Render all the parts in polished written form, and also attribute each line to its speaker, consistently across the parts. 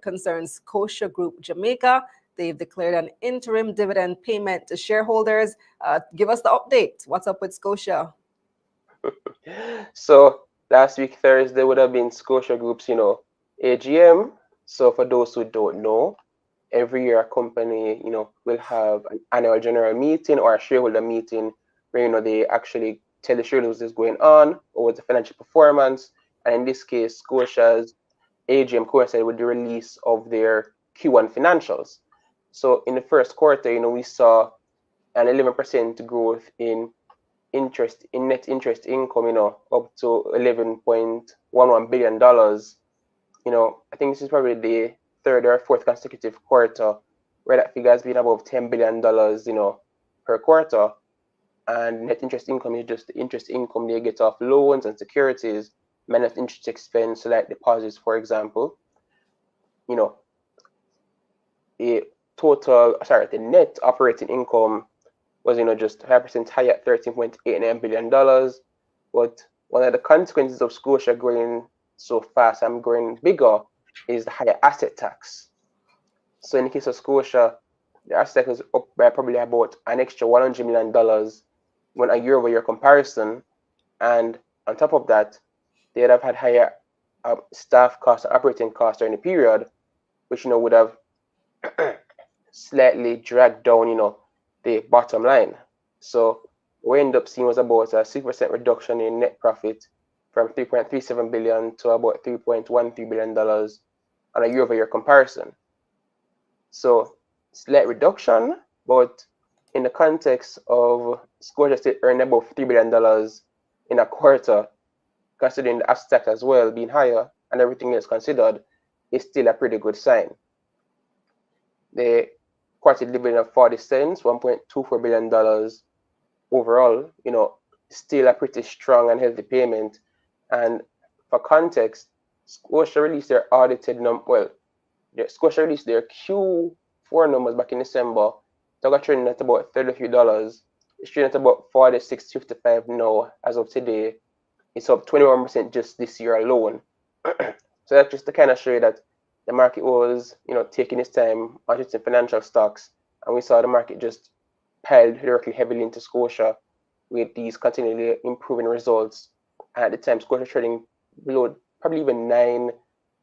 Speaker 1: concerns Scotia Group Jamaica. They've declared an interim dividend payment to shareholders. Give us the update. What's up with Scotia?
Speaker 2: So last week Thursday would have been Scotia Group's, AGM. So for those who don't know, every year a company, will have an annual general meeting or a shareholder meeting where, they actually tell the shareholders what's going on or what's the financial performance. And in this case, Scotia's AGM coincided with the release of their Q1 financials. So in the first quarter, we saw an 11% growth in net interest income, up to $11.11 billion. I think this is probably the third or fourth consecutive quarter where that figure has been above $10 billion, per quarter. And net interest income is just the interest income they get off loans and securities, minus interest expense, like deposits, for example. The net operating income was, just 5% higher at $13.89 billion. But one of the consequences of Scotia growing so fast and growing bigger is the higher asset tax. So in the case of Scotia, the asset tax was up by probably about an extra $100 million when a year-over-year comparison. And on top of that, they would have had higher staff costs and operating costs during the period, which would have slightly dragged down the bottom line. So what we end up seeing was about a 6% reduction in net profit from $3.37 billion to about $3.13 billion on a year-over-year comparison. So slight reduction, but in the context of Scotia State earning about $3 billion in a quarter, considering the asset tax as well being higher and everything else considered, is still a pretty good sign. The quarterly dividend of 40 cents, $1.24 billion overall, still a pretty strong and healthy payment. And for context, Scotia released their Scotia released their Q4 numbers back in December. They got trading at about $33. It's trading at about $46.55 now as of today. It's up 21% just this year alone. So that's just to kind of show you that the market was, taking its time on its financial stocks, and we saw the market just piled directly heavily into Scotia with these continually improving results. And at the time, Scotia trading below probably even 9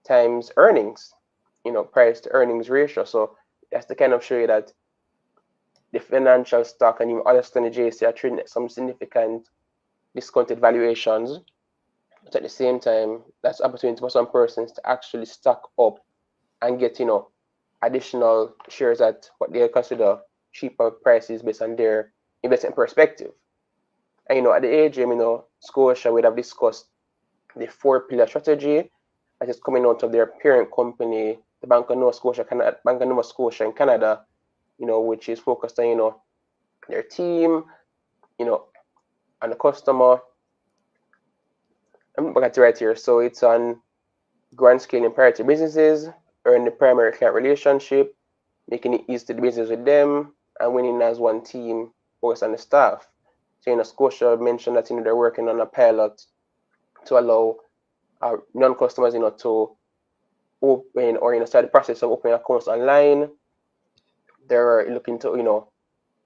Speaker 2: times earnings, price to earnings ratio. So that's to kind of show you that the financial stock and even other stocks in the JSE are trading at some significant discounted valuations. But at the same time, that's opportunity for some persons to actually stock up and get, additional shares at what they consider cheaper prices based on their investment perspective. And, at the AGM, Scotia would have discussed the 4-pillar strategy that is coming out of their parent company, the Bank of Nova Scotia in Canada, which is focused on, their team, and the customer. I'm going to right here. So it's on grand scale imperative businesses, earn the primary client relationship, making it easy to do business with them, and winning as one team, focus on the staff. So, Scotia mentioned that, they're working on a pilot to allow non-customers, to open or, start the process of opening accounts online. They're looking to,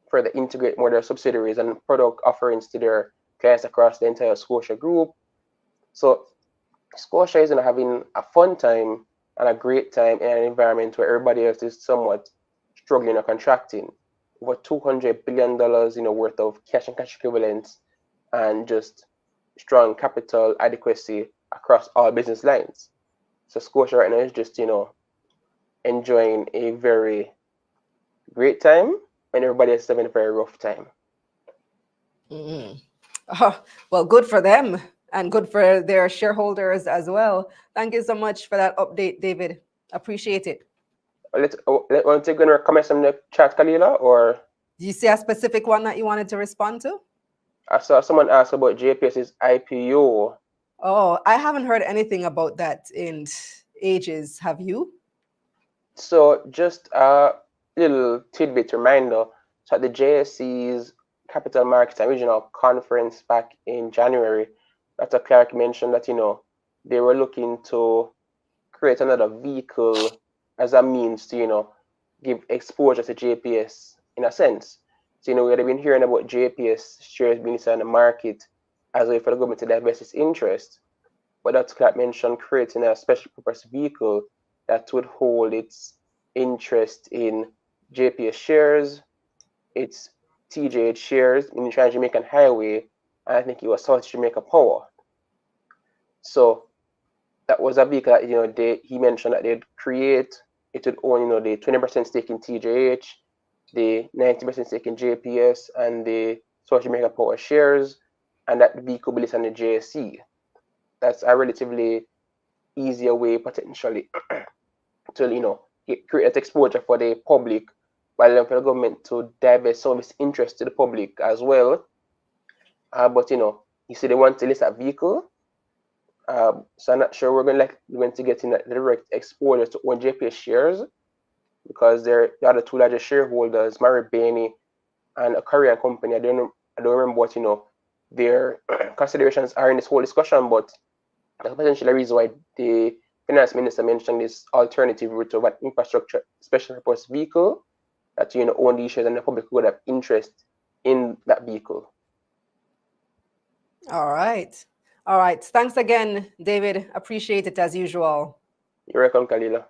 Speaker 2: further integrate more of their subsidiaries and product offerings to their clients across the entire Scotia Group. So Scotia is having a fun time and a great time in an environment where everybody else is somewhat struggling or contracting. Over $200 billion, worth of cash and cash equivalents, and just strong capital adequacy across all business lines. So Scotia right now is just, enjoying a very great time, and everybody else is having a very rough time.
Speaker 1: Well, good for them and good for their shareholders as well. Thank you so much for that update, David. Appreciate it.
Speaker 2: Want to take any comments from the chat, Kalila, or?
Speaker 1: Do you see a specific one that you wanted to respond to?
Speaker 2: I saw someone ask about JPS's IPO.
Speaker 1: Oh, I haven't heard anything about that in ages. Have you?
Speaker 2: So just a little tidbit reminder. So at the JSE's Capital Markets and Regional Conference back in January, Dr. Clark mentioned that, they were looking to create another vehicle as a means to, give exposure to JPS in a sense. So, we have been hearing about JPS shares being listed on the market as a way for the government to divest its interest. But Dr. Clark mentioned creating a special purpose vehicle that would hold its interest in JPS shares, its TJH shares in the Trans-Jamaican Highway, and I think it was South Jamaica Power. So that was a vehicle that he mentioned that they'd create. It would own the 20% stake in TJH, the 90% stake in JPS, and the South Jamaica Power shares, and that vehicle will be listed on the JSE. That's a relatively easier way potentially to create that exposure for the public, while for the government to divest some of its interest to the public as well. But you see they want to list that vehicle. So I'm not sure we're going to get in that direct exposure to own JPS shares, because they're the other two largest shareholders, Marubeni and a Korean company. I don't remember what their considerations are in this whole discussion, but that's potentially a reason why the finance minister mentioned this alternative route of an infrastructure special purpose vehicle that own these shares and the public would have interest in that vehicle.
Speaker 1: All right. All right. Thanks again, David. Appreciate it as usual.
Speaker 2: You're welcome, Kalila.